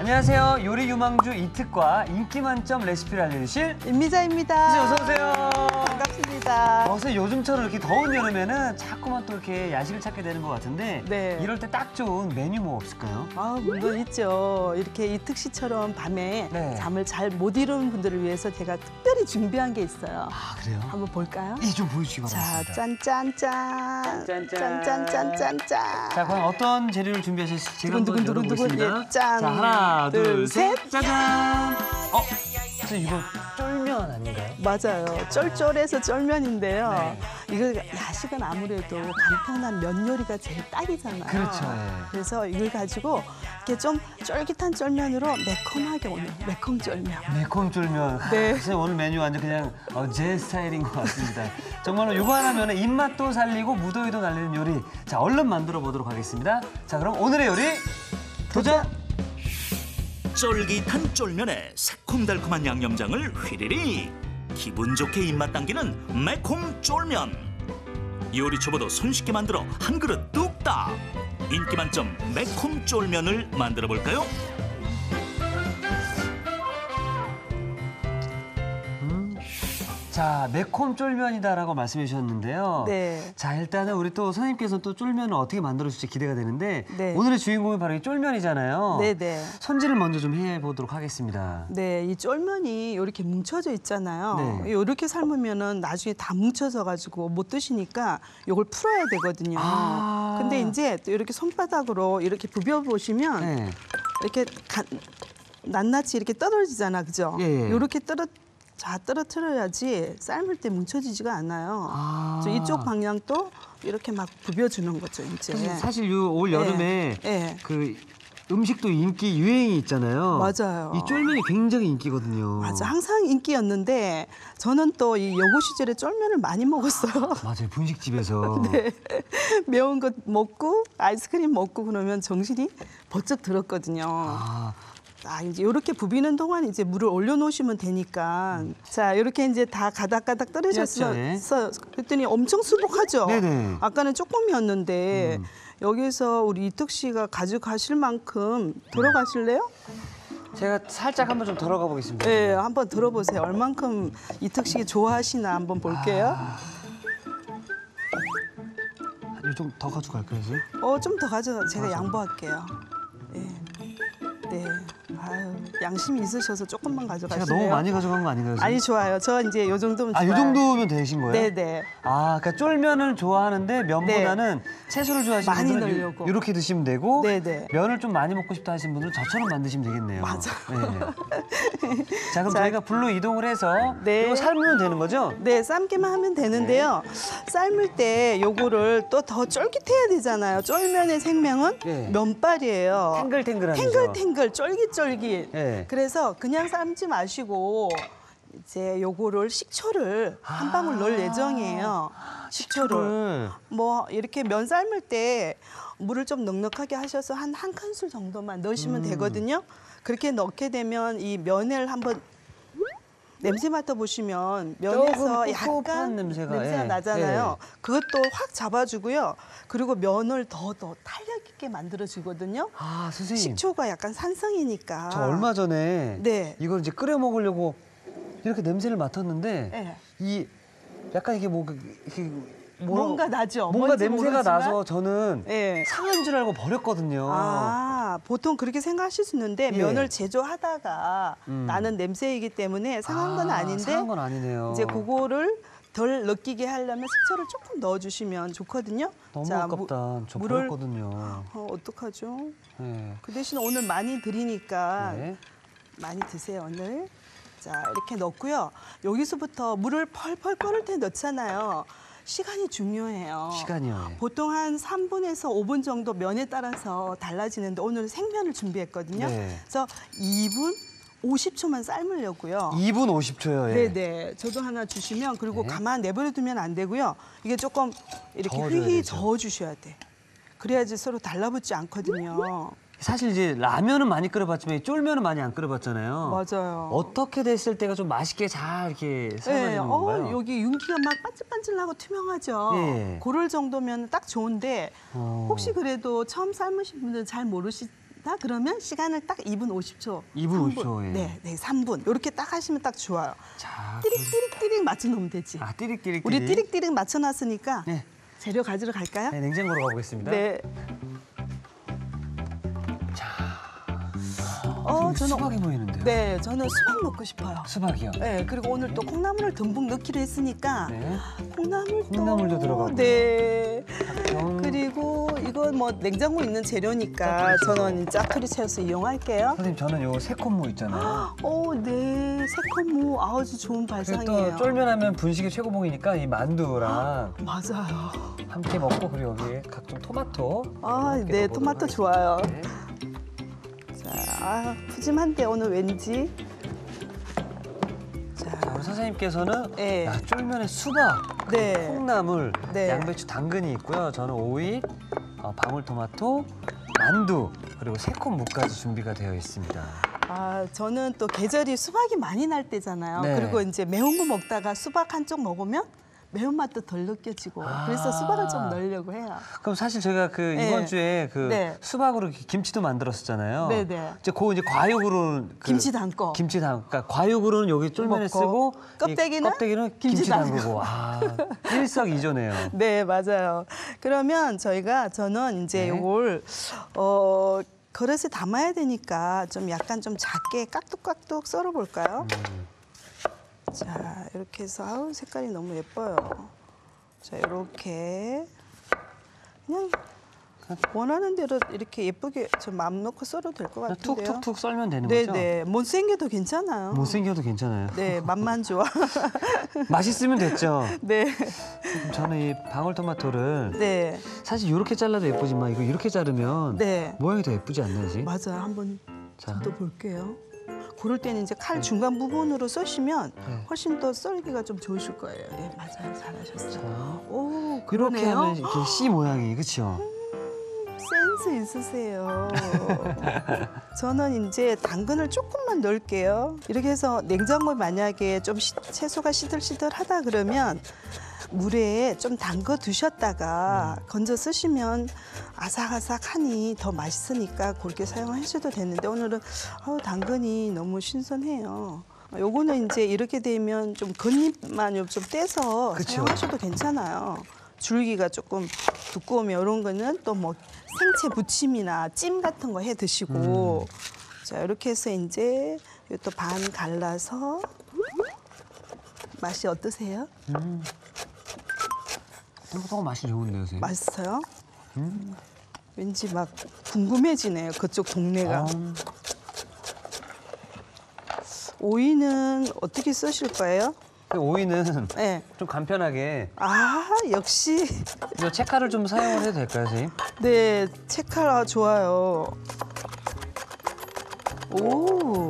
안녕하세요. 요리 유망주 이특과 인기 만점 레시피를 알려주실 임미자입니다. 어서 오세요. 반갑습니다. 선생님 요즘처럼 이렇게 더운 여름에는 자꾸만 또 이렇게 야식을 찾게 되는 것 같은데 네. 이럴 때 딱 좋은 메뉴 뭐 없을까요? 아, 물론 있죠. 이렇게 이특 씨처럼 밤에 네. 잠을 잘 못 이루는 분들을 위해서 제가 특별히 준비한 게 있어요. 아 그래요? 한번 볼까요? 이 좀 보여주시기 자, 바랍니다. 짠짠짠. 짠짠짠. 짠짠짠짠짠. 자, 과연 어떤 재료를 준비하실지 제가 한번 두근두근두근두근. 열어보겠습니다. 예, 짠. 자, 하나, 둘, 셋. 셋. 짜잔. 선생님 이거 쫄면 아닌가요? 맞아요. 쫄쫄해서 쫄면인데요. 네. 이거 야식은 아무래도 간편한 면 요리가 제일 딱이잖아요. 그렇죠, 예. 그래서 이걸 가지고 이렇게 좀 쫄깃한 쫄면으로 매콤하게 오늘 매콤 쫄면. 매콤 쫄면. 네. 선생님 오늘 메뉴 완전 그냥 제 스타일인 것 같습니다. 정말로 이거 하나면 입맛도 살리고 무더위도 날리는 요리. 자, 얼른 만들어 보도록 하겠습니다. 자, 그럼 오늘의 요리 도전! 쫄깃한 쫄면에 새콤달콤한 양념장을 휘리릭 기분 좋게 입맛 당기는 매콤 쫄면. 요리 초보도 손쉽게 만들어 한 그릇 뚝딱. 인기 만점 매콤 쫄면을 만들어 볼까요? 자, 매콤 쫄면이다라고 말씀해 주셨는데요. 네. 자, 일단은 우리 또 선생님께서 또 쫄면을 어떻게 만들어 주실지 기대가 되는데 네. 오늘의 주인공이 바로 이 쫄면이잖아요. 네네. 손질을 먼저 좀 해보도록 하겠습니다. 네, 이 쫄면이 이렇게 뭉쳐져 있잖아요. 네. 이렇게 삶으면은 나중에 다 뭉쳐져 가지고 못 드시니까 이걸 풀어야 되거든요. 아. 근데 이제 또 이렇게 손바닥으로 이렇게 부벼 보시면 네. 이렇게 낱낱이 이렇게 떨어지잖아, 그죠? 예, 예. 이렇게 떨어뜨려야지 삶을 때 뭉쳐지지가 않아요. 아. 그래서 이쪽 방향도 이렇게 막 부벼주는 거죠, 이제. 사실 올 여름에 예. 그 음식도 인기 유행이 있잖아요. 맞아요. 이 쫄면이 굉장히 인기거든요. 맞아, 항상 인기였는데 저는 또 이 여고 시절에 쫄면을 많이 먹었어요. 맞아요, 분식집에서. 네. 매운 것 먹고 아이스크림 먹고 그러면 정신이 번쩍 들었거든요. 이제 이렇게 부비는 동안 이제 물을 올려놓으시면 되니까 자 이렇게 이제 다 가닥가닥 떨어졌어. 예. 그랬더니 엄청 수북하죠. 네네. 아까는 조금이었는데 여기서 우리 이특 씨가 가져가실 만큼 들어가실래요? 제가 살짝 한번 좀 덜어가 보겠습니다. 네, 한번 들어보세요. 얼만큼 이특 씨 좋아하시나 한번 볼게요. 좀 더 가져갈까요, 선생님? 좀 더 가져가. 제가 양보할게요. 네. 네. 아유, 양심이 있으셔서 조금만 가져가실래요? 제가 너무 많이 가져간 거 아닌가요, 선생님? 아니, 좋아요. 저 이제 요 정도면 좋아요. 요 정도면 되신 거예요? 네네. 그러니까 쫄면을 좋아하는데 면보다는 채소를 좋아하시는 많이 분들은 넣으려고. 이렇게 드시면 되고 네네. 면을 좀 많이 먹고 싶다 하시는 분들은 저처럼 만드시면 되겠네요. 맞아. 네. 자, 그럼 자, 저희가 불로 이동을 해서 네. 이거 삶으면 되는 거죠? 네, 삶기만 하면 되는데요. 삶을 때 요거를 또 더 쫄깃해야 되잖아요. 쫄면의 생명은 네. 면발이에요. 탱글탱글하죠. 탱글탱글, 쫄깃쫄깃. 네. 그래서 그냥 삶지 마시고 이제 요거를 식초를 한 방울 넣을 예정이에요. 식초를. 뭐 이렇게 면 삶을 때 물을 좀 넉넉하게 하셔서 한 큰술 정도만 넣으시면 되거든요. 그렇게 넣게 되면 이 면을 한번 냄새 맡아보시면 면에서 조금 꿉꿉한 약간 냄새가, 예, 나잖아요. 그것도 확 잡아주고요. 그리고 면을 더 탄력 있게 만들어주거든요. 선생님. 식초가 약간 산성이니까. 저 얼마 전에 네. 이걸 이제 끓여 먹으려고 이렇게 냄새를 맡았는데 네. 이 약간 이게 뭔가 나죠. 뭔가 뭔지 냄새가 모르지만. 나서 저는 네. 상한 줄 알고 버렸거든요. 보통 그렇게 생각하실 수 있는데 예. 면을 제조하다가 나는 냄새이기 때문에 상한 건 아닌데 상한 건 아니네요. 이제 그거를 덜 느끼게 하려면 식초를 조금 넣어주시면 좋거든요. 너무 아깝다. 저 물을 버렸거든요. 어떡하죠? 네. 그 대신 오늘 많이 드리니까 네. 많이 드세요 오늘. 자 이렇게 넣고요. 여기서부터 물을 펄펄 끓을 때 넣잖아요. 시간이 중요해요. 시간이요. 예. 보통 한 3분에서 5분 정도 면에 따라서 달라지는데 오늘 생면을 준비했거든요. 네. 그래서 2분 50초만 삶으려고요. 2분 50초요. 예. 네네. 저도 하나 주시면 그리고 네. 가만 내버려 두면 안 되고요. 이게 조금 이렇게 저어줘야 휘휘 되죠. 저어주셔야 돼. 그래야지 서로 달라붙지 않거든요. 사실 이제 라면은 많이 끓여봤지만 이 쫄면은 많이 안 끓여봤잖아요. 맞아요. 어떻게 됐을 때가 좀 맛있게 잘 이렇게 삶아지는 건가요? 여기 윤기가 막 반질반질하고 투명하죠. 예. 그럴 정도면 딱 좋은데 어. 혹시 그래도 처음 삶으신 분들은 잘 자, 그러면 시간을 딱 2분 50초. 2분 50초, 예. 네, 네, 3분. 이렇게 딱 하시면 딱 좋아요. 자, 띠릭띠릭띠릭 맞춰 놓으면 되지. 아, 띠릭띠릭. 우리 띠릭띠릭 맞춰 놨으니까 네. 재료 가지러 갈까요? 네, 냉장고로 가보겠습니다. 네. 수박이 보이는데요. 네, 저는 수박 넣고 싶어요. 수박이요. 네, 그리고 오늘 또 콩나물을 듬뿍 넣기로 했으니까 네. 콩나물도 들어가고요. 네. 각종. 그리고 이건 뭐 냉장고에 있는 재료니까 저는 짜투리 채워서 이용할게요. 선생님, 저는 요 새콤무 있잖아요. 오, 네, 새콤무 아주 좋은 그리고 발상이에요. 또 쫄면하면 분식의 최고봉이니까 이 만두랑 맞아요. 함께 먹고 그리고 여기에 각종 토마토. 아, 이렇게 네, 넣어보도록 토마토 하겠습니다. 좋아요. 네. 자, 푸짐한데 오늘 왠지. 자, 우리 선생님께서는 네. 야, 쫄면에 수박, 네. 콩나물, 네. 양배추, 당근이 있고요. 저는 오이, 방울토마토, 만두 그리고 새콤무까지 준비가 되어 있습니다. 아, 저는 또 계절이 수박이 많이 날 때잖아요. 네. 그리고 이제 매운 거 먹다가 수박 한쪽 먹으면 매운맛도 덜 느껴지고 그래서 수박을 좀 넣으려고 해요. 그럼 사실 저희가 네. 이번 주에 네. 수박으로 김치도 만들었었잖아요. 네네. 이제 과육으로 김치 담고. 김치 그러니까 과육으로는 여기 쫄면에 먹고, 쓰고 껍데기는 껍데기는 김치 김치 담그고. 아, 일석이조네요. 네, 맞아요. 그러면 저는 이제 네. 이걸 그릇에 담아야 되니까 좀 약간 좀 작게 깍둑깍둑 썰어 볼까요? 자, 이렇게 해서 아우 색깔이 너무 예뻐요. 자, 이렇게 그냥 원하는 대로 이렇게 예쁘게 좀 마음 놓고 썰어도 될 것 같은데요. 툭툭툭 썰면 되는 거죠? 네네, 못생겨도 괜찮아요. 못생겨도 괜찮아요. 네, 맛만 좋아. 맛있으면 됐죠. 네, 그럼 저는 이 방울토마토를 네, 사실 이렇게 잘라도 예쁘지만 이거 이렇게 자르면 네. 모양이 더 예쁘지 않나요, 선생님? 맞아요. 한번 자. 저도 볼게요. 그럴 때는 이제 칼 중간 부분으로 써시면 네. 훨씬 더 썰기가 좀 좋으실 거예요. 네, 맞아요. 잘하셨어요. 자, 오, 이렇게 그러네요. 하면 이렇게 C 모양이 그렇죠? 센스 있으세요. 저는 이제 당근을 조금만 넣을게요. 이렇게 해서 냉장고에 만약에 좀 채소가 시들시들하다 그러면 물에 좀 담궈 두셨다가 건져 쓰시면 아삭아삭하니 더 맛있으니까 그렇게 사용하셔도 되는데 오늘은 당근이 너무 신선해요. 요거는 이제 이렇게 되면 좀 겉잎만 좀 떼서 그쵸. 사용하셔도 괜찮아요. 줄기가 조금 두꺼우면 이런 거는 또 뭐 생채 부침이나 찜 같은 거 해 드시고 자 이렇게 해서 이제 또 반 갈라서 맛이 어떠세요? 생각보다 맛이 좋은데요, 선생님? 맛있어요? 왠지 막 궁금해지네요. 그쪽 동네가. 아, 오이는 어떻게 쓰실 거예요? 오이는 네. 좀 간편하게 아 역시 이 채칼을 좀 사용을 해도 될까요, 선생님? 네 채칼 좋아요. 오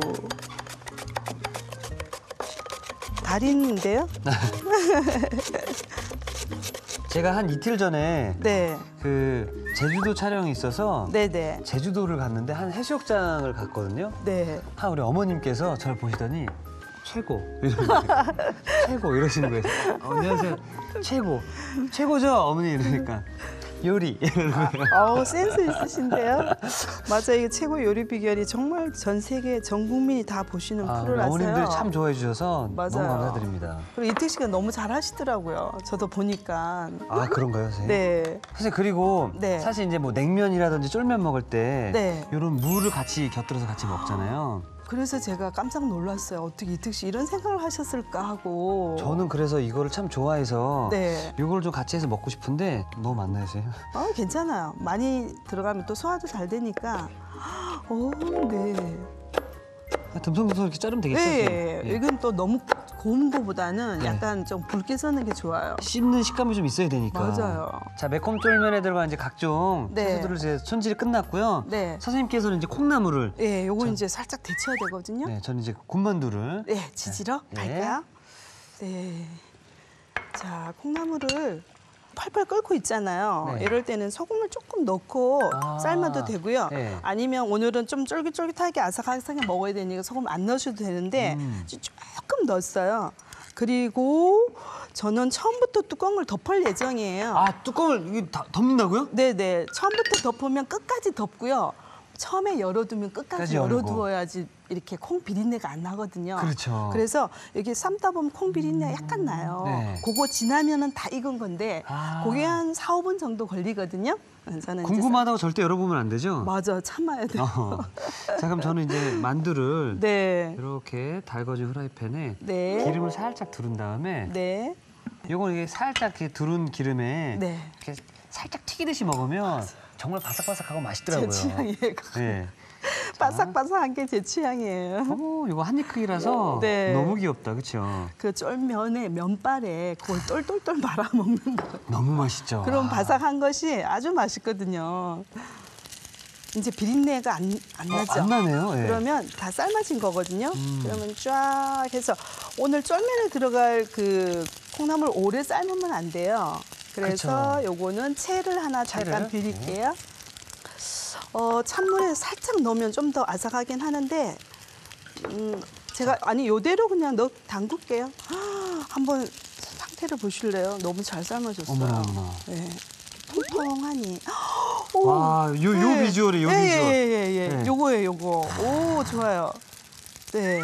달인인데요? 제가 한 이틀 전에 네, 그 제주도 촬영이 있어서 네네, 제주도를 갔는데 한 해수욕장을 갔거든요. 네. 한 우리 어머님께서 저를 보시더니 최고 이러시는 거예요. 최고 이러시는 거예요. 안녕하세요. 최고죠 어머니 이러니까 요리 이러는 거예요. 아우 센스 있으신데요? 맞아요. 이게 최고 요리 비결이 정말 전 세계 전 국민이 다 보시는 우리 프로라서요. 어머님들이 참 좋아해 주셔서 너무 맞아요. 감사드립니다. 그리고 이택 씨가 너무 잘하시더라고요. 저도 보니까. 아 그런가요, 선생님? 네. 선생님 그리고 네. 사실 이제 뭐 냉면이라든지 쫄면 먹을 때 네. 이런 무를 같이 곁들여서 같이 먹잖아요. 그래서 제가 깜짝 놀랐어요. 어떻게 이택 씨 이런 생각을 하셨을까 하고. 저는 그래서 이거를 참 좋아해서 네. 이걸 좀 같이 해서 먹고 싶은데 너무 많나요, 선생님? 괜찮아요. 많이 들어가면 또 소화도 잘 되니까. 오, 네. 듬성듬성 이렇게 자르면 되겠죠? 네. 선생님? 예. 이건 또 너무 고운 거보다는 네. 약간 좀 굵게 써는 게 좋아요. 씹는 식감이 좀 있어야 되니까. 맞아요. 자, 매콤 쫄면에 들어간 이제 각종 네. 채소들을 이제 손질이 끝났고요. 네. 선생님께서는 이제 콩나물을 네, 요거 이제 살짝 데쳐야 되거든요. 네, 저는 이제 군만두를 네, 지지러 네. 갈까요? 네. 자, 콩나물을 팔팔 끓고 있잖아요. 네. 이럴 때는 소금을 조금 넣고 아, 삶아도 되고요. 네. 아니면 오늘은 좀 쫄깃쫄깃하게 아삭아삭하게 먹어야 되니까 소금 안 넣으셔도 되는데 조금 넣었어요. 그리고 저는 처음부터 뚜껑을 덮을 예정이에요. 아, 뚜껑을 이게 다 덮는다고요? 네네. 처음부터 덮으면 끝까지 덮고요. 처음에 열어두면 끝까지 끝까지 열고. 열어두어야지 이렇게 콩 비린내가 안 나거든요. 그렇죠. 그래서 여기 삶다 보면 콩 비린내가 약간 나요. 네. 그거 지나면은 다 익은 건데 아. 그게 한 4, 5분 정도 걸리거든요. 저는 이제 궁금하다고 절대 열어보면 안 되죠? 맞아, 참아야 돼요. 자, 그럼 저는 이제 만두를 네. 이렇게 달궈진 후라이팬에 네. 기름을 살짝 두른 다음에 네. 요건 이게 살짝 이렇게 두른 기름에 네. 이렇게 살짝 튀기듯이 먹으면 정말 바삭바삭하고 맛있더라고요. 제 취향이에요. 네. 바삭바삭한 게 제 취향이에요. 어머, 이거 한 입 크기라서 네. 너무 귀엽다, 그렇죠? 그 쫄면에 면발에 그걸 똘똘똘 말아 먹는 거. 너무 맛있죠. 그럼 아. 바삭한 것이 아주 맛있거든요. 이제 비린내가 안 나죠? 안 나네요. 예. 그러면 다 삶아진 거거든요. 그러면 쫙 해서 오늘 쫄면에 들어갈 그 콩나물 오래 삶으면 안 돼요. 그래서 그쵸. 요거는 채를 하나 잠깐 채를? 빌릴게요. 찬물에 살짝 넣으면 좀 더 아삭하긴 하는데 제가 아니 요대로 그냥 담글게요. 한번 상태를 보실래요? 너무 잘 삶아졌어요. 어머나, 어머나. 네. 통통하니. 오, 와, 요 비주얼이 요 비주얼. 예. 네. 요거예요, 요거. 오, 좋아요. 네.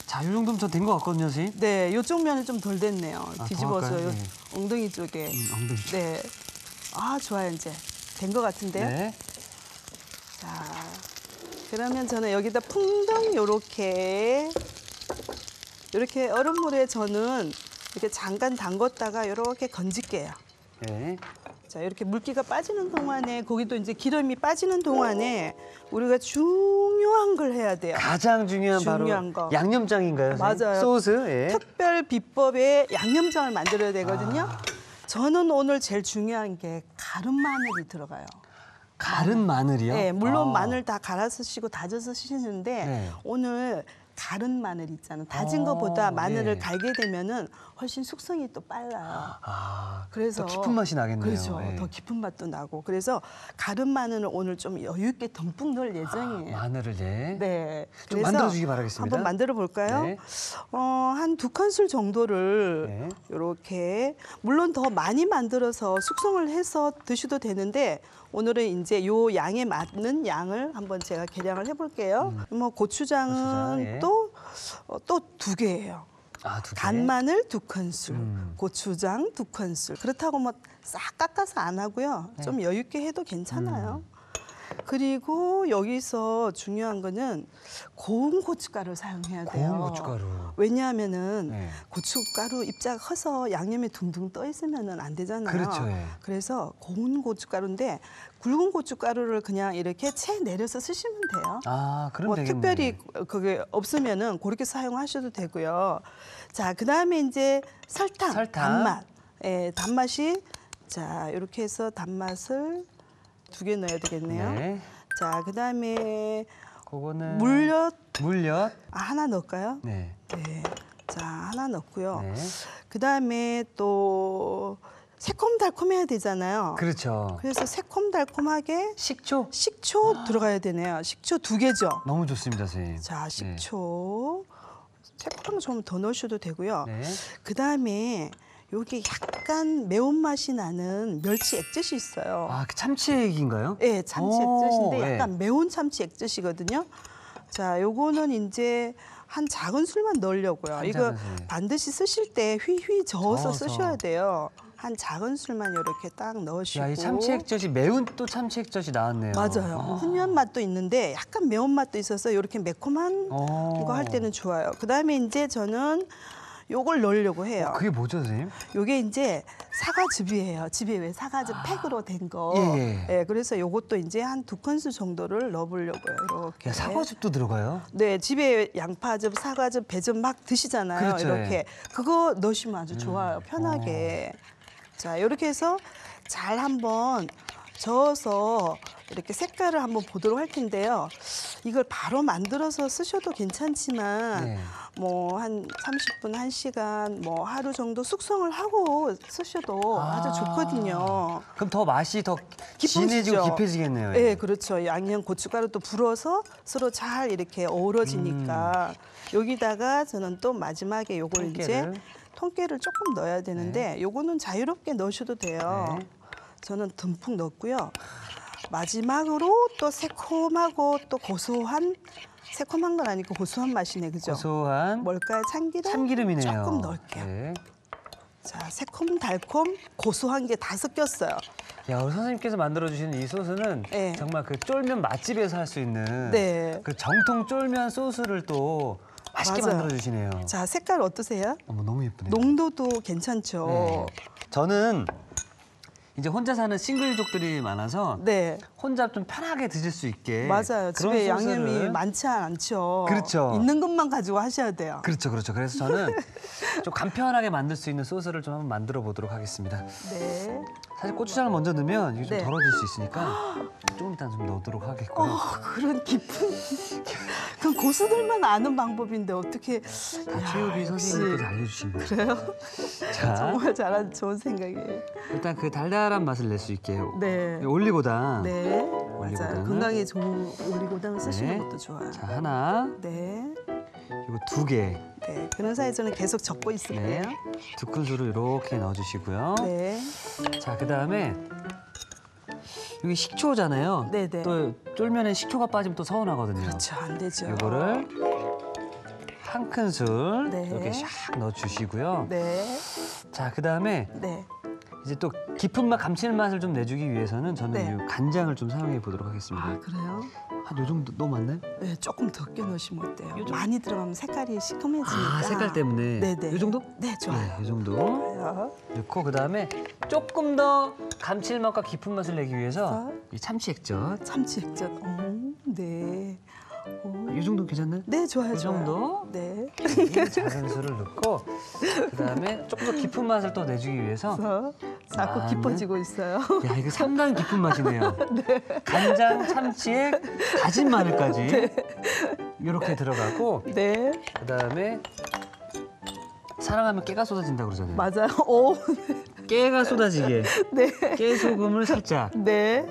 자, 요 정도면 전 된 것 같거든요, 선생님. 네, 요쪽 면은 좀 덜 됐네요. 아, 뒤집어서 더 할까요? 요 네. 엉덩이 쪽에. 엉덩이. 네. 아, 좋아요, 이제. 된 것 같은데요? 네. 자, 그러면 저는 여기다 풍덩 요렇게 얼음물에 저는 이렇게 잠깐 담궜다가 요렇게 건질게요. 네. 자, 이렇게 물기가 빠지는 동안에 거기도 이제 기름이 빠지는 동안에 우리가 중요한 걸 해야 돼요. 가장 중요한 중요한 바로 거. 양념장인가요, 선생님? 맞아요. 소스. 예. 특별 비법의 양념장을 만들어야 되거든요. 저는 오늘 제일 중요한 게 가름 마늘이 들어가요. 갈은 마늘이요? 네, 물론 아. 마늘 다 갈아서 쓰시고 다져서 쓰시는데 네. 오늘 갈은 마늘 있잖아요. 다진 어, 거보다 마늘을 네. 갈게 되면은 훨씬 숙성이 또 빨라요. 아, 그래서 더 깊은 맛이 나겠네요. 그렇죠. 예. 더 깊은 맛도 나고. 그래서 가른 마늘을 오늘 좀 여유 있게 듬뿍 넣을 예정이에요. 마늘을 예. 네. 좀 그래서 만들어주기 바라겠습니다. 한번 만들어 볼까요? 네. 한 2큰술 정도를 네. 이렇게 물론 더 많이 만들어서 숙성을 해서 드셔도 되는데 오늘은 이제 요 양에 맞는 양을 한번 제가 계량을 해볼게요. 뭐 고추장은 고추장, 예. 또 2개예요. 아, 두 개. 간마늘 2큰술, 음. 고추장 2큰술. 그렇다고 뭐 싹 깎아서 안 하고요. 네. 좀 여유 있게 해도 괜찮아요. 그리고 여기서 중요한 거는 고운 고춧가루 사용해야 돼요. 고운 고춧가루. 왜냐하면은 네. 고춧가루 입자가 커서 양념에 둥둥 떠 있으면은 안 되잖아요. 그렇죠, 예. 그래서 고운 고춧가루인데 굵은 고춧가루를 그냥 이렇게 채 내려서 쓰시면 돼요. 아, 그럼 뭐 되겠네. 특별히 그게 없으면은 그렇게 사용하셔도 되고요. 자, 그다음에 이제 설탕. 단맛. 예, 단맛이 자, 이렇게 해서 단맛을 2개 넣어야 되겠네요. 네. 자, 그다음에 그거는 물엿 물엿. 하나 넣을까요? 네. 네. 자, 하나 넣고요. 네. 그다음에 또 새콤달콤해야 되잖아요. 그렇죠. 그래서 새콤달콤하게 식초. 식초 들어가야 되네요. 식초 2개죠. 너무 좋습니다, 선생님. 자, 식초. 새콤한 거 좀 더 넣으셔도 되고요. 네. 그다음에 여기 약간 매운맛이 나는 멸치 액젓이 있어요. 아, 그 참치액인가요? 네, 참치 오, 액젓인데 약간 예. 매운 참치 액젓이거든요. 자, 요거는 이제 한 작은 술만 넣으려고요. 한 이거 작은 술. 반드시 쓰실 때 휘휘 저어서 저어서. 쓰셔야 돼요. 한 작은 술만 이렇게 딱 넣으시고. 야, 이 참치액젓이 매운 또 참치액젓이 나왔네요. 맞아요. 훈연 맛도 있는데 약간 매운 맛도 있어서 이렇게 매콤한 어. 거 할 때는 좋아요. 그다음에 이제 저는 요걸 넣으려고 해요. 그게 뭐죠, 선생님? 요게 이제 사과즙이에요. 집에 왜 사과즙 팩으로 된 거. 예, 예. 그래서 요것도 이제 한 2큰술 정도를 넣어보려고요. 이렇게. 야, 사과즙도 들어가요? 네, 집에 양파즙, 사과즙, 배즙 막 드시잖아요. 그렇죠, 이렇게. 예. 그거 넣으시면 아주 좋아요. 편하게. 자, 이렇게 해서 잘 한번 저어서 이렇게 색깔을 한번 보도록 할 텐데요. 이걸 바로 만들어서 쓰셔도 괜찮지만 네. 뭐 한 30분, 1시간, 뭐 하루 정도 숙성을 하고 쓰셔도 아주 좋거든요. 그럼 더 맛이 더 깊어지죠. 진해지고 깊어지겠네요. 네, 그렇죠. 양념 고춧가루도 불어서 서로 잘 이렇게 어우러지니까 여기다가 저는 또 마지막에 요걸 이제 통깨를. 통깨를 조금 넣어야 되는데 요거는 자유롭게 넣으셔도 돼요. 네. 저는 듬뿍 넣고요. 마지막으로 또 새콤하고 또 고소한 새콤한 건 아니고 고소한 맛이네, 그죠? 고소한 뭘까요? 참기름? 참기름이네요. 조금 넣을게요. 네. 자, 새콤, 달콤, 고소한 게 다 섞였어요. 야, 우리 선생님께서 만들어주시는 이 소스는 네. 정말 그 쫄면 맛집에서 할 수 있는 네. 그 정통 쫄면 소스를 또 맛있게 맞아요. 만들어주시네요. 자, 색깔 어떠세요? 어머, 너무 예쁘네요. 농도도 괜찮죠? 네. 저는 이제 혼자 사는 싱글족들이 많아서 네. 혼자 좀 편하게 드실 수 있게 맞아요. 그런 집에 양념이 소스를 많지 않죠. 그렇죠. 있는 것만 가지고 하셔야 돼요. 그렇죠, 그렇죠. 그래서 저는 좀 간편하게 만들 수 있는 소스를 좀 한번 만들어 보도록 하겠습니다. 네. 사실 고추장을 먼저 넣으면 이게 좀 네. 덜어질 수 있으니까 조금 이따 좀 넣도록 하겠고요. 그런 깊은 그건 고수들만 아는 방법인데 어떻게 다 최유비 선생님께서 알려주신 거예요. 그래요? 자, 정말 잘한 좋은 생각이에요. 일단 그 달달한 맛을 낼 수 있게 네. 올리고당. 네. 맞아요. 올리고당을. 건강에 좋은 올리고당을 쓰시는 네. 것도 좋아요. 자, 하나, 네. 그리고 2개. 네. 그런 사이 저는 계속 적고 있을게요. 네. 2큰술을 이렇게 넣어주시고요. 네. 자, 그 다음에 여기 식초잖아요. 네네. 또 쫄면에 식초가 빠지면 또 서운하거든요. 그렇죠. 안 되죠. 이거를 한 큰술 네. 이렇게 샥 넣어주시고요. 네. 자, 그 다음에 네. 이제 또 깊은 맛, 감칠맛을 좀 내주기 위해서는 저는 네. 이 간장을 좀 사용해 보도록 하겠습니다. 아, 그래요? 한 요 정도 너무 많나요? 네, 조금 적게 넣으시면 어때요? 많이 들어가면 색깔이 시커매지니까. 아, 색깔 때문에. 네네. 이 정도? 네, 좋아요. 네, 이 정도 좋아요. 넣고 그 다음에 조금 더 감칠맛과 깊은 맛을 내기 위해서 어? 이 참치 액젓. 참치 액젓. 네. 이 정도 괜찮나요? 네, 좋아요. 이 정도? 네. 이 작은 술을 넣고 그다음에 조금 더 깊은 맛을 또 내주기 위해서 그래서 자꾸 마늘. 깊어지고 있어요. 야, 이거 상당히 깊은 맛이네요. 간장, 참치에 다진 마늘까지 이렇게 들어가고 네, 그다음에 사랑하면 깨가 쏟아진다고 그러잖아요. 맞아요. 오, 깨가 쏟아지게 네, 깨소금을 살짝 네,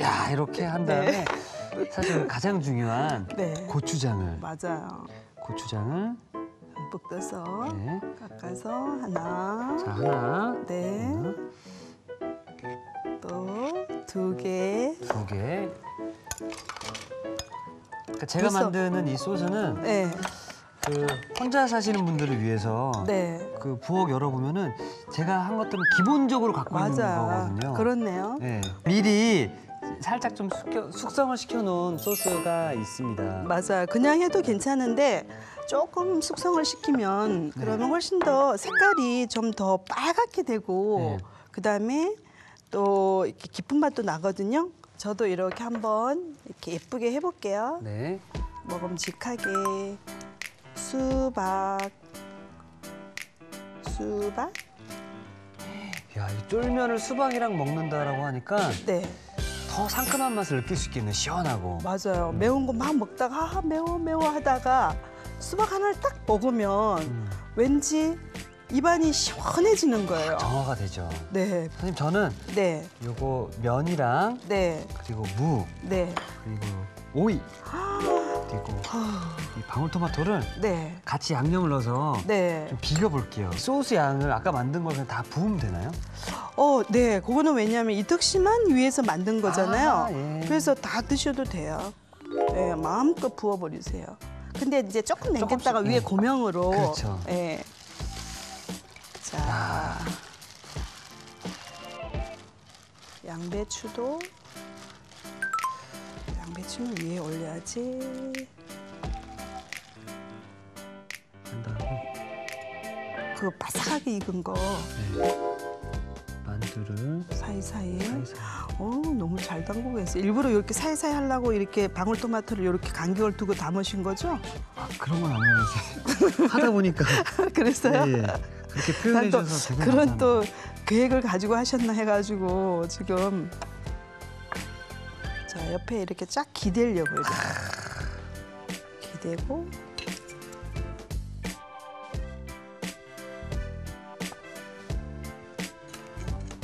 야 이렇게 한 다음에 사실 가장 중요한 네. 고추장을 맞아요. 듬뿍 떠서 네. 깎아서 하나, 자 하나 네, 또 2개, 2개. 그러니까 제가 벌써- 만드는 이 소스는 네, 그 혼자 사시는 분들을 위해서 네, 그 부엌 열어보면은 제가 한 것들은 기본적으로 갖고 있는 맞아요. 거거든요. 그렇네요. 네. 미리 살짝 좀 숙성을 시켜놓은 소스가 있습니다. 맞아요. 그냥 해도 괜찮은데 조금 숙성을 시키면 그러면 훨씬 더 색깔이 좀 더 빨갛게 되고 네. 그다음에 또 이렇게 깊은 맛도 나거든요. 저도 이렇게 한번 이렇게 예쁘게 해볼게요. 네. 먹음직하게 수박. 야, 이 쫄면을 수박이랑 먹는다라고 하니까 네, 더 상큼한 맛을 느낄 수 있겠네. 시원하고. 맞아요. 매운 거 막 먹다가 아, 매워 하다가 수박 하나를 딱 먹으면 왠지 입안이 시원해지는 거예요. 정화가 되죠. 네, 선생님, 저는 네, 요거 면이랑 네, 그리고 무 네. 그리고 오이 그리고 이 방울토마토를 네, 같이 양념을 넣어서 네. 좀 비벼볼게요. 소스 양을 아까 만든 걸 그냥 다 부으면 되나요? 네. 그거는 왜냐하면 이특씨만 위해서 만든 거잖아요. 아, 예. 그래서 다 드셔도 돼요. 네, 마음껏 부어버리세요. 근데 이제 조금 남겼다가 조금씩, 위에 예. 고명으로. 그렇죠. 네. 자, 양배추는 위에 올려야지. 한 다음에 그 바삭하게 익은 거 만두를 사이사이에. 사이사이. 너무 잘 담그고 계세요. 일부러 이렇게 사이사이 하려고 이렇게 방울토마토를 이렇게 간격을 두고 담으신 거죠? 아, 그런 건 아니면서 하다 보니까 그랬어요? 예, 그렇게 표현해 난 또 주셔서 되게 그런 감사합니다. 또 계획을 가지고 하셨나 해가지고 지금 자 옆에 이렇게 쫙 기대려고 이렇게 기대고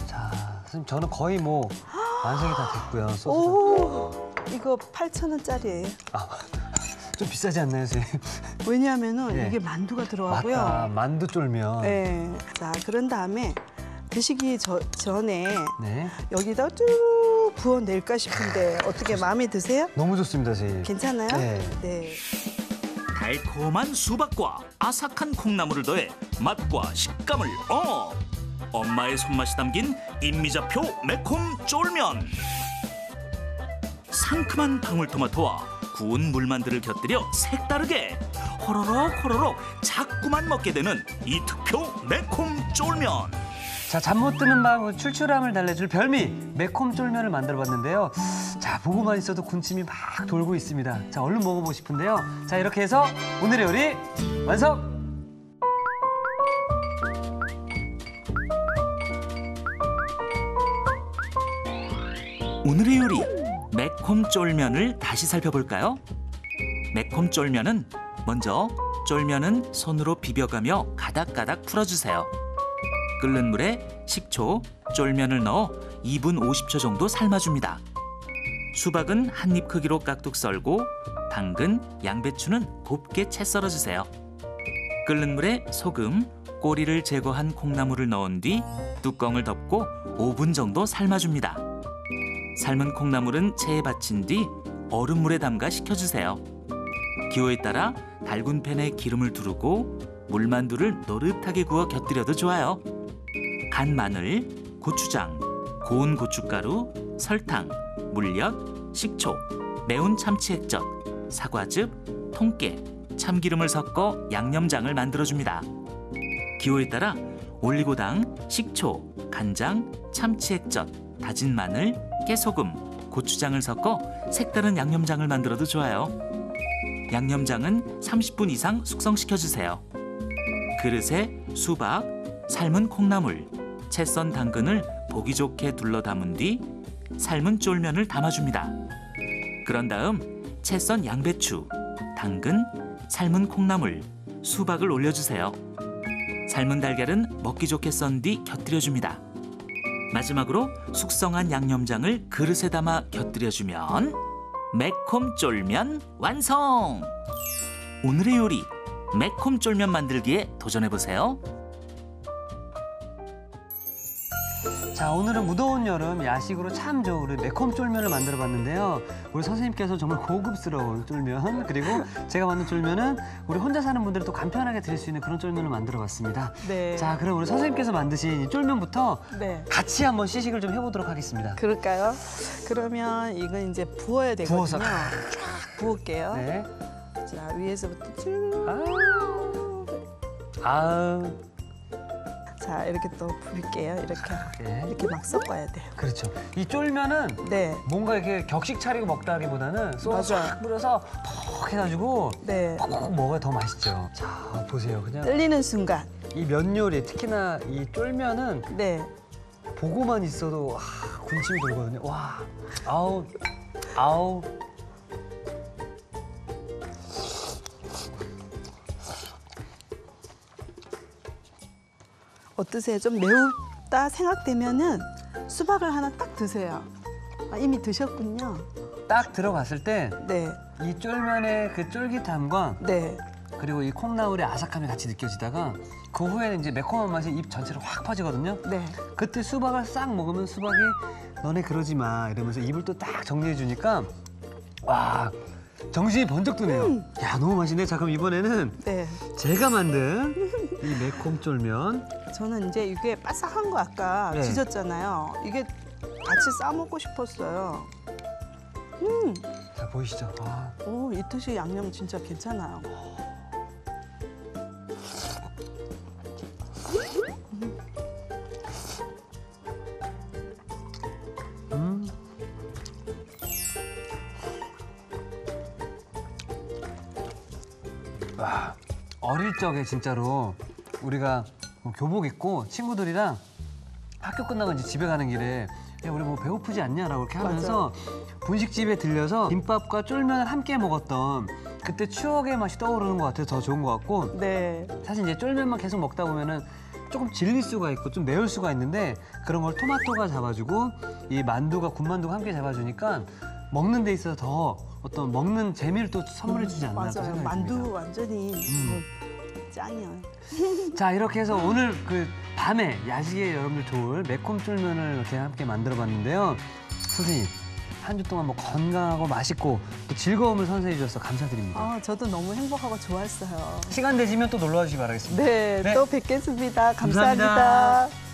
자, 선생님 저는 거의 뭐 완성이 다 됐고요. 소스. 오 이거 8,000원짜리예요. 좀 비싸지 않나요, 선생님? 왜냐하면은 예. 이게 만두가 들어가고요. 맞다, 만두 쫄면. 네. 자 그런 다음에 드시기 전에 네. 여기다 쭉 부어낼까 싶은데 어떻게 마음에 드세요? 너무 좋습니다, 선생님. 괜찮아요? 네. 네. 달콤한 수박과 아삭한 콩나물을 더해 맛과 식감을 엄마의 손맛이 담긴 인미자표 매콤 쫄면. 상큼한 방울토마토와 구운 물만두를 곁들여 색다르게 호로록 자꾸만 먹게 되는 이특표 매콤 쫄면. 자, 잠 못 드는 밤 출출함을 달래줄 별미 매콤 쫄면을 만들어봤는데요. 자, 보고만 있어도 군침이 막 돌고 있습니다. 자, 얼른 먹어보고 싶은데요. 자, 이렇게 해서 오늘의 요리 완성! 오늘의 요리 매콤 쫄면을 다시 살펴볼까요? 매콤 쫄면은 먼저 쫄면은 손으로 비벼가며 가닥가닥 풀어주세요. 끓는 물에 식초, 쫄면을 넣어 2분 50초 정도 삶아줍니다. 수박은 한 입 크기로 깍둑 썰고 당근, 양배추는 곱게 채 썰어주세요. 끓는 물에 소금, 꼬리를 제거한 콩나물을 넣은 뒤 뚜껑을 덮고 5분 정도 삶아줍니다. 삶은 콩나물은 체에 받친 뒤 얼음물에 담가 식혀주세요. 기호에 따라 달군 팬에 기름을 두르고 물만두를 노릇하게 구워 곁들여도 좋아요. 간 마늘, 고추장, 고운 고춧가루, 설탕, 물엿, 식초, 매운 참치 액젓, 사과즙, 통깨, 참기름을 섞어 양념장을 만들어줍니다. 기호에 따라 올리고당, 식초, 간장, 참치 액젓, 다진 마늘, 깨소금, 고추장을 섞어 색다른 양념장을 만들어도 좋아요. 양념장은 30분 이상 숙성시켜주세요. 그릇에 수박, 삶은 콩나물, 채 썬 당근을 보기 좋게 둘러 담은 뒤 삶은 쫄면을 담아줍니다. 그런 다음 채 썬 양배추, 당근, 삶은 콩나물, 수박을 올려주세요. 삶은 달걀은 먹기 좋게 썬 뒤 곁들여줍니다. 마지막으로 숙성한 양념장을 그릇에 담아 곁들여주면 매콤 쫄면 완성! 오늘의 요리 매콤 쫄면 만들기에 도전해보세요. 자, 오늘은 무더운 여름 야식으로 참 좋은 우리 매콤 쫄면을 만들어봤는데요. 우리 선생님께서 정말 고급스러운 쫄면, 그리고 제가 만든 쫄면은 우리 혼자 사는 분들이 또 간편하게 드실 수 있는 그런 쫄면을 만들어봤습니다. 네. 자, 그럼 우리 선생님께서 만드신 이 쫄면부터 네. 같이 한번 시식을 좀 해보도록 하겠습니다. 그럴까요? 그러면 이건 이제 부어야 되거든요. 부어서. 쫙 부을게요. 네. 자, 위에서부터 쭉. 아우. 자, 이렇게 또 부을게요. 이렇게. 네. 이렇게 막 섞어야 돼요. 그렇죠. 이 쫄면은 네. 뭔가 이렇게 격식 차리고 먹다기보다는 소스 맞아요. 싹 뿌려서 퍽 해가지고 네. 콕콕 먹어야 더 맛있죠. 자, 보세요. 그냥 떨리는 순간. 이 면 요리, 특히나 이 쫄면은 네. 보고만 있어도 군침이 돌거든요. 와, 아우, 아우. 어떠세요? 좀 매웠다 생각되면은 수박을 하나 딱 드세요. 아, 이미 드셨군요. 딱 들어갔을 때 네. 이 쫄면의 그 쫄깃함과 네. 그리고 이 콩나물의 아삭함이 같이 느껴지다가 그 후에는 이제 매콤한 맛이 입 전체로 확 퍼지거든요. 네. 그때 수박을 싹 먹으면 수박이 너네 그러지 마 이러면서 입을 또 딱 정리해 주니까 와, 정신이 번쩍 드네요. 야, 너무 맛있네. 자, 그럼 이번에는 네. 제가 만든 이 매콤 쫄면. 저는 이제 이게 바삭한 거 아까 네. 지졌잖아요. 이게 같이 싸 먹고 싶었어요. 자, 보이시죠? 와. 오, 이특식 양념 진짜 괜찮아요. 와, 어릴 적에 진짜로 우리가 교복 입고 친구들이랑 학교 끝나고 이제 집에 가는 길에 야, 우리 뭐 배고프지 않냐라고 이렇게 하면서 분식집에 들려서 김밥과 쫄면을 함께 먹었던 그때 추억의 맛이 떠오르는 것 같아서 더 좋은 것 같고, 네. 사실 이제 쫄면만 계속 먹다 보면은 조금 질릴 수가 있고 좀 매울 수가 있는데 그런 걸 토마토가 잡아주고 이 만두가 군만두가 함께 잡아주니까 먹는 데 있어서 더 어떤 먹는 재미를 또 선물해주지 않나 또 맞아요. 생각이 만두 듭니다. 완전히 짱이에요. 자, 이렇게 해서 오늘 그 밤에 야식에 여러분들 좋을 매콤 쫄면을 이렇게 함께 만들어봤는데요. 선생님 한 주 동안 뭐 건강하고 맛있고 또 즐거움을 선사해 주셔서 감사드립니다. 아, 저도 너무 행복하고 좋았어요. 시간 되시면 또 놀러 와주시기 바라겠습니다. 네, 네. 또 뵙겠습니다. 감사합니다. 감사합니다.